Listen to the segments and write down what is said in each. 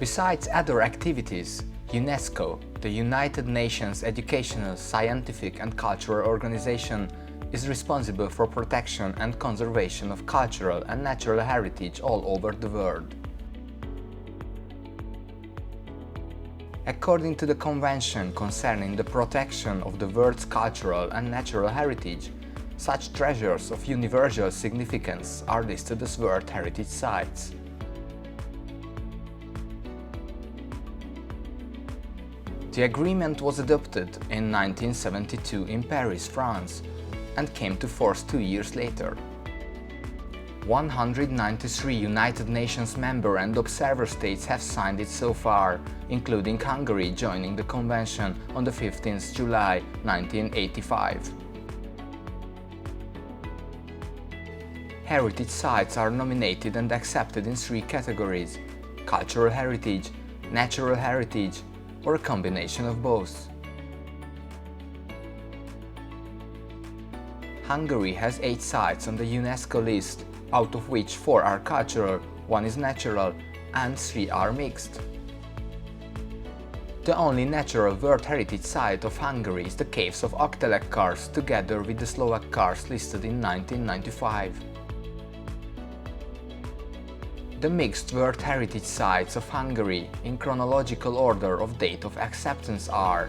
Besides other activities, UNESCO, the United Nations Educational, Scientific and Cultural Organization, is responsible for protection and conservation of cultural and natural heritage all over the world. According to the Convention concerning the protection of the world's cultural and natural heritage, such treasures of universal significance are listed as World Heritage Sites. The agreement was adopted in 1972 in Paris, France, and came to force 2 years later. 193 United Nations member and observer states have signed it so far, including Hungary joining the convention on the 15th July 1985. Heritage sites are nominated and accepted in 3 categories: cultural heritage, natural heritage, or a combination of both. Hungary has 8 sites on the UNESCO list, out of which 4 are cultural, 1 is natural, and 3 are mixed. The only natural World Heritage Site of Hungary is the Caves of Ocalic karst, together with the Slovak karst listed in 1995. The mixed World Heritage Sites of Hungary in chronological order of date of acceptance are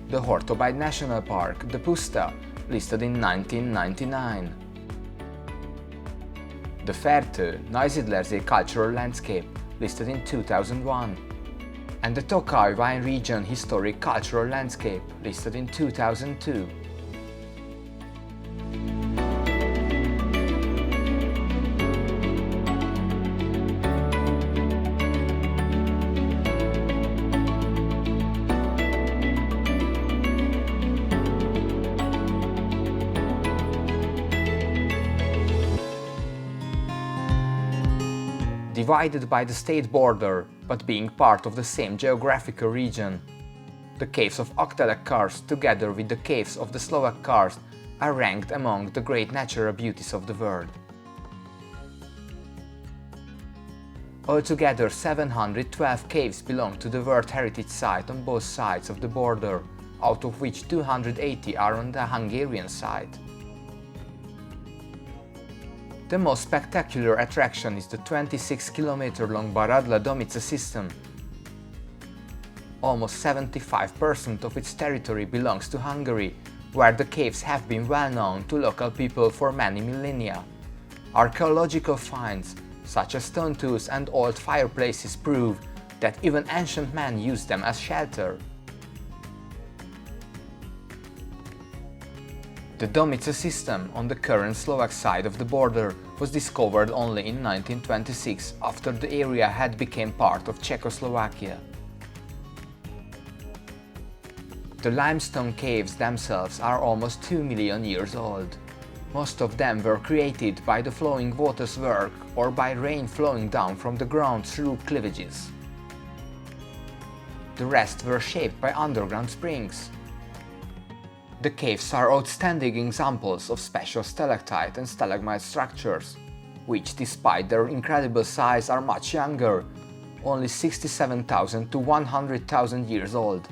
the Hortobite National Park, the Puszta, listed in 1999, the Fertő, Neusiedlersee Cultural Landscape, listed in 2001, and the Tokai Wine Region Historic Cultural Landscape, listed in 2002. Divided by the state border, but being part of the same geographical region, the Caves of Ocalic karst, together with the Caves of the Slovak karst, are ranked among the great natural beauties of the world. Altogether, 712 caves belong to the World Heritage Site on both sides of the border, out of which 280 are on the Hungarian side. The most spectacular attraction is the 26-kilometer-long Baradla-Domice system. Almost 75% of its territory belongs to Hungary, where the caves have been well known to local people for many millennia. Archaeological finds, such as stone tools and old fireplaces, prove that even ancient men used them as shelter. The Domice system on the current Slovak side of the border was discovered only in 1926, after the area had become part of Czechoslovakia. The limestone caves themselves are almost 2 million years old. Most of them were created by the flowing water's work or by rain flowing down from the ground through cleavages. The rest were shaped by underground springs. The caves are outstanding examples of special stalactite and stalagmite structures, which, despite their incredible size, are much younger, only 67,000 to 100,000 years old.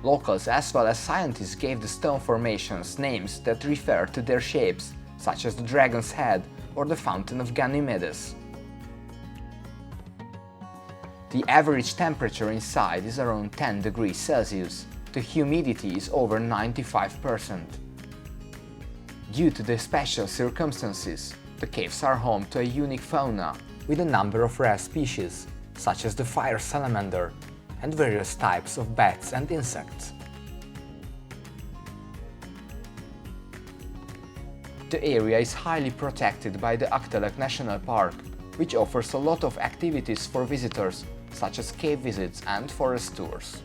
Locals as well as scientists gave the stone formations names that refer to their shapes, such as the dragon's head or the fountain of Ganymedes. The average temperature inside is around 10 degrees Celsius. The humidity is over 95%. Due to the special circumstances, the caves are home to a unique fauna with a number of rare species, such as the fire salamander and various types of bats and insects. The area is highly protected by the Ocalic National Park, which offers a lot of activities for visitors, such as cave visits and forest tours.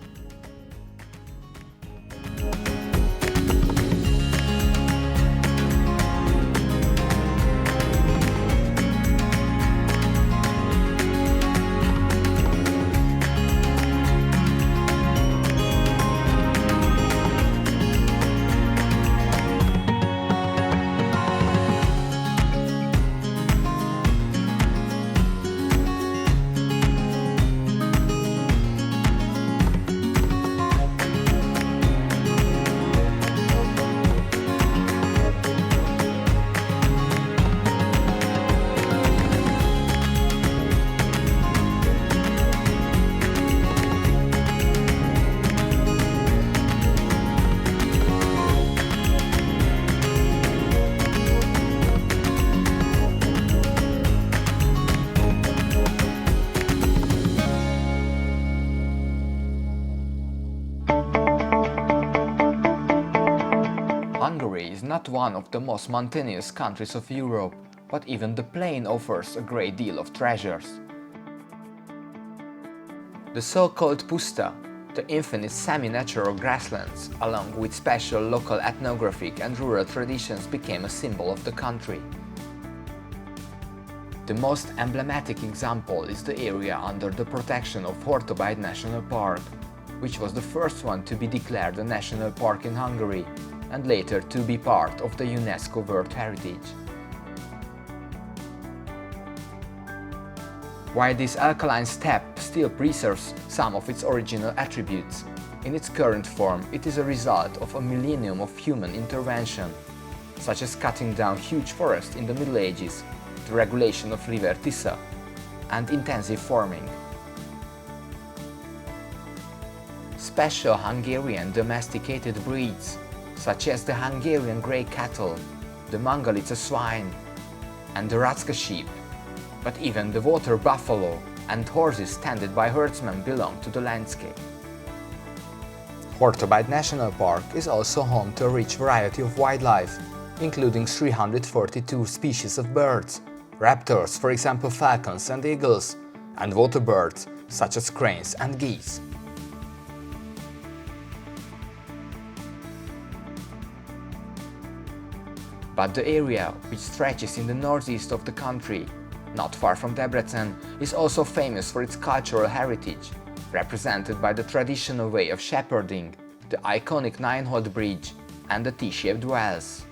Hungary is not one of the most mountainous countries of Europe, but even the plain offers a great deal of treasures. The so-called puszta, the infinite semi-natural grasslands, along with special local ethnographic and rural traditions, became a symbol of the country. The most emblematic example is the area under the protection of Hortobite National Park, which was the first one to be declared a national park in Hungary and later to be part of the Unesco World Heritage. While this alkaline steppe still preserves some of its original attributes, in its current form it is a result of a millennium of human intervention, such as cutting down huge forests in the Middle Ages, the regulation of river Tisza, and intensive farming. Special Hungarian domesticated breeds, such as the Hungarian grey cattle, the Mangalica swine, and the Racka sheep, but even the water buffalo and horses tended by herdsmen belong to the landscape. Hortobite National Park is also home to a rich variety of wildlife, including 342 species of birds, raptors, for example falcons and eagles, and water birds such as cranes and geese. But the area, which stretches in the northeast of the country, not far from Debrecen, is also famous for its cultural heritage, represented by the traditional way of shepherding, the iconic nine-hole bridge, and the T-shaped wells.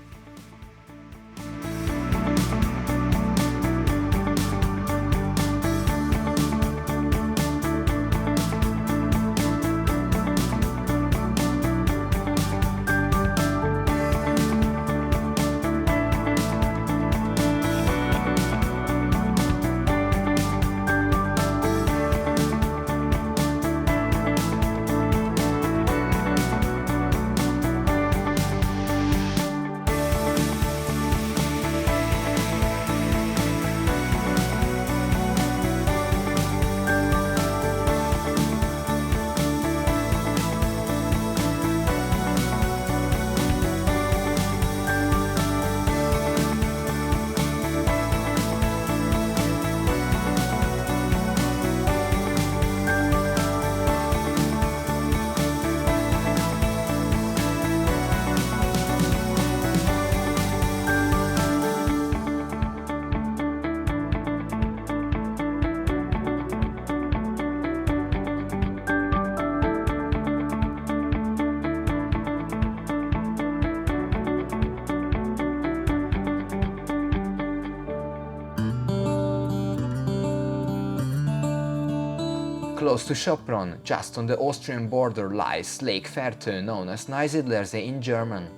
Close to Sopron, just on the Austrian border, lies Lake Fertő, known as Neusiedlersee in German.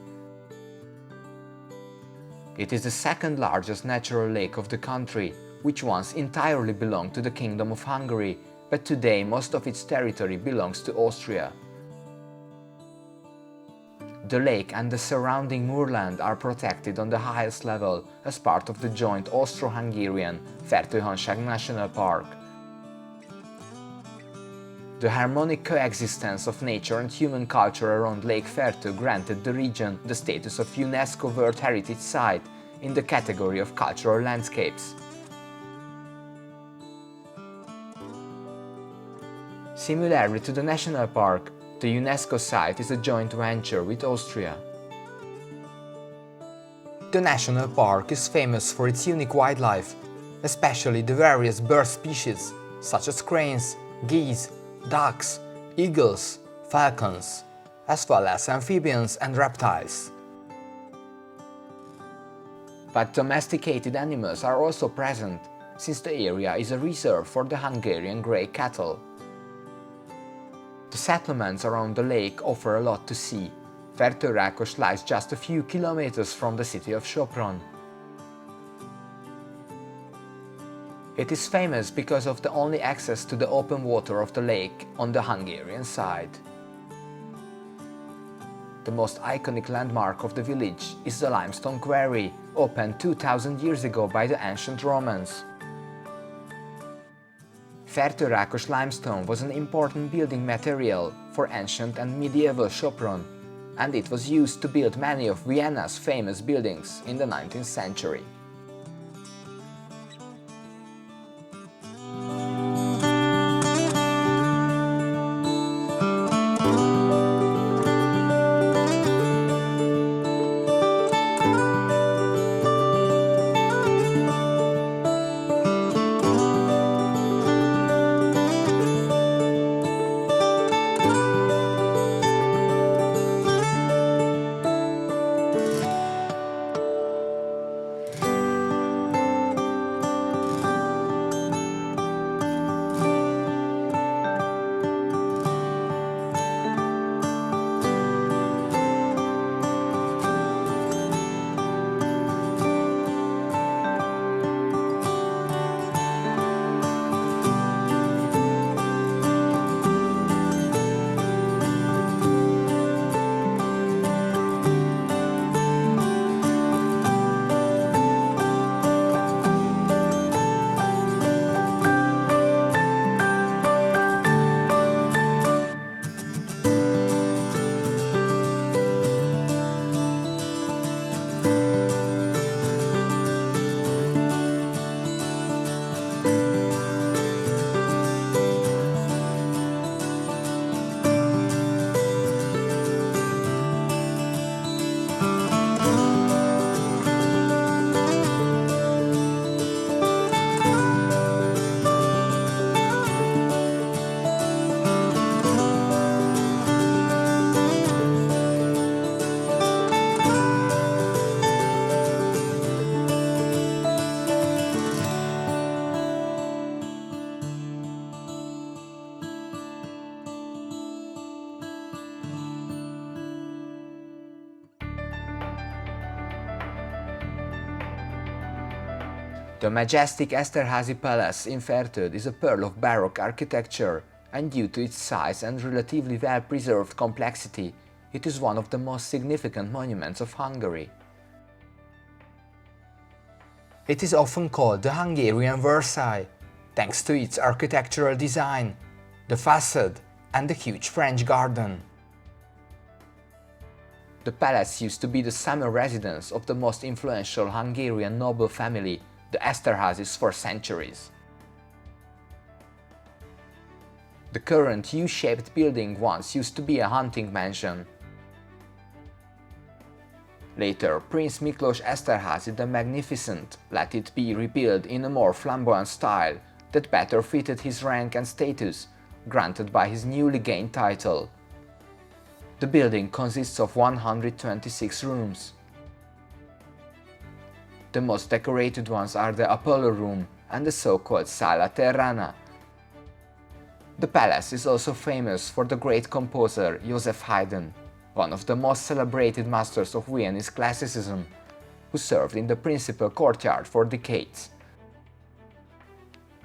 It is the second largest natural lake of the country, which once entirely belonged to the Kingdom of Hungary, but today most of its territory belongs to Austria. The lake and the surrounding moorland are protected on the highest level as part of the joint Austro-Hungarian Fertőhanság National Park. The harmonic coexistence of nature and human culture around Lake Fertő granted the region the status of UNESCO World Heritage Site in the category of cultural landscapes. Similarly to the national park, the UNESCO site is a joint venture with Austria. The national park is famous for its unique wildlife, especially the various bird species such as cranes, geese, ducks, eagles, falcons, as well as amphibians and reptiles. But domesticated animals are also present, since the area is a reserve for the Hungarian grey cattle. The settlements around the lake offer a lot to see. Fertőrákos lies just a few kilometers from the city of Sopron. It is famous because of the only access to the open water of the lake on the Hungarian side. The most iconic landmark of the village is the limestone quarry, opened 2000 years ago by the ancient Romans. Fertőrákos limestone was an important building material for ancient and medieval Sopron, and it was used to build many of Vienna's famous buildings in the 19th century. The majestic Esterhazy Palace in Fertőd is a pearl of Baroque architecture, and due to its size and relatively well-preserved complexity, it is one of the most significant monuments of Hungary. It is often called the Hungarian Versailles, thanks to its architectural design, the facade and the huge French garden. The palace used to be the summer residence of the most influential Hungarian noble family, the Esterházys, for centuries. The current U-shaped building once used to be a hunting mansion. Later, Prince Miklós Esterházy the Magnificent let it be rebuilt in a more flamboyant style that better fitted his rank and status, granted by his newly gained title. The building consists of 126 rooms. The most decorated ones are the Apollo Room and the so-called Sala Terrana. The palace is also famous for the great composer Joseph Haydn, one of the most celebrated masters of Viennese classicism, who served in the principal courtyard for decades.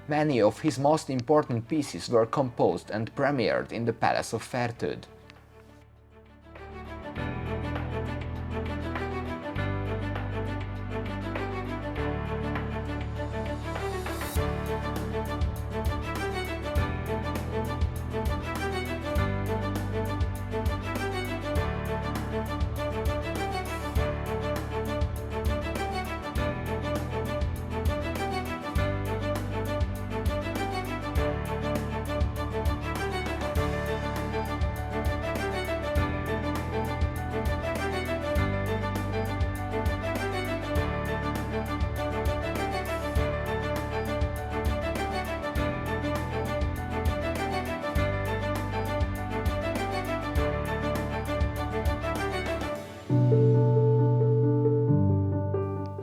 Many of his most important pieces were composed and premiered in the Palace of Fertőd.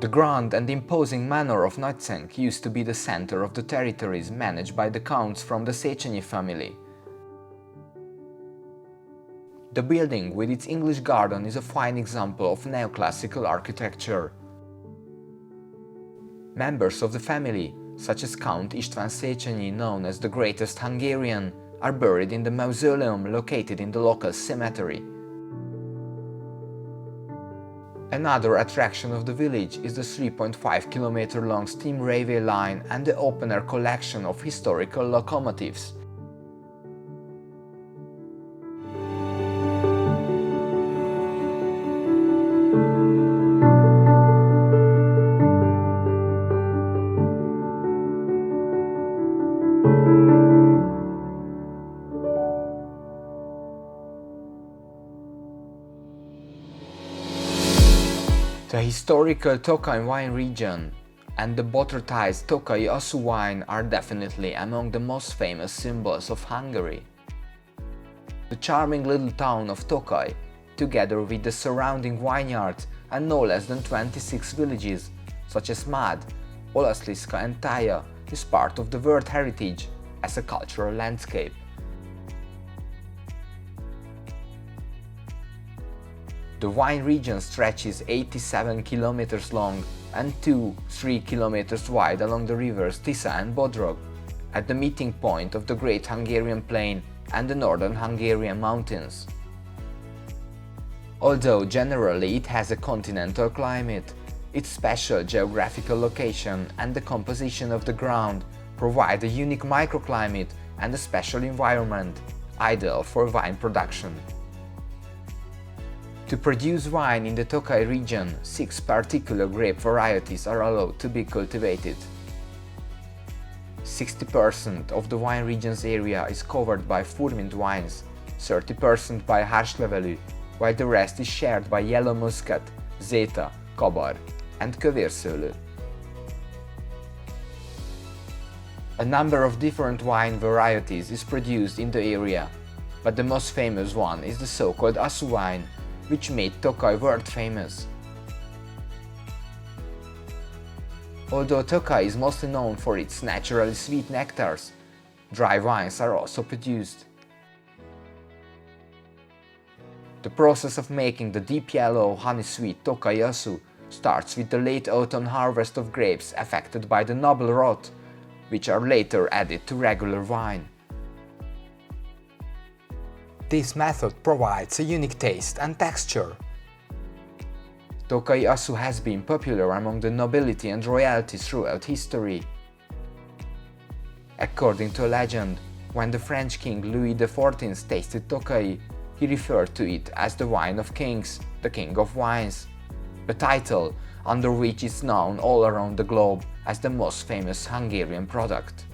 The grand and imposing manor of Nagyszent used to be the center of the territories managed by the counts from the Széchenyi family. The building with its English garden is a fine example of neoclassical architecture. Members of the family, such as Count István Széchenyi, known as the greatest Hungarian, are buried in the mausoleum located in the local cemetery. Another attraction of the village is the 3.5-kilometer long steam railway line and the open-air collection of historical locomotives. The historical Tokai wine region and the botrytized Tokai Asu wine are definitely among the most famous symbols of Hungary. The charming little town of Tokai, together with the surrounding vineyards and no less than 26 villages, such as Mad, Olaszliska and Tája, is part of the World Heritage as a cultural landscape. The wine region stretches 87 kilometers long and 2-3 kilometers wide along the rivers Tisza and Bodrog, at the meeting point of the Great Hungarian Plain and the Northern Hungarian Mountains. Although generally it has a continental climate, its special geographical location and the composition of the ground provide a unique microclimate and a special environment, ideal for wine production. To produce wine in the Tokai region, 6 particular grape varieties are allowed to be cultivated. 60% of the wine region's area is covered by Furmint wines, 30% by Hárslevelű, while the rest is shared by Yellow Muscat, Zeta, Kabar and Kövérszőlő. A number of different wine varieties is produced in the area, but the most famous one is the so-called Asu wine, which made Tokai world famous. Although Tokai is mostly known for its naturally sweet nectars, dry wines are also produced. The process of making the deep yellow, honey-sweet Tokai Asu starts with the late autumn harvest of grapes affected by the noble rot, which are later added to regular wine. This method provides a unique taste and texture. Tokai Asu has been popular among the nobility and royalty throughout history. According to a legend, when the French king Louis XIV tasted Tokai, he referred to it as the wine of kings, the king of wines, a title under which it's known all around the globe as the most famous Hungarian product.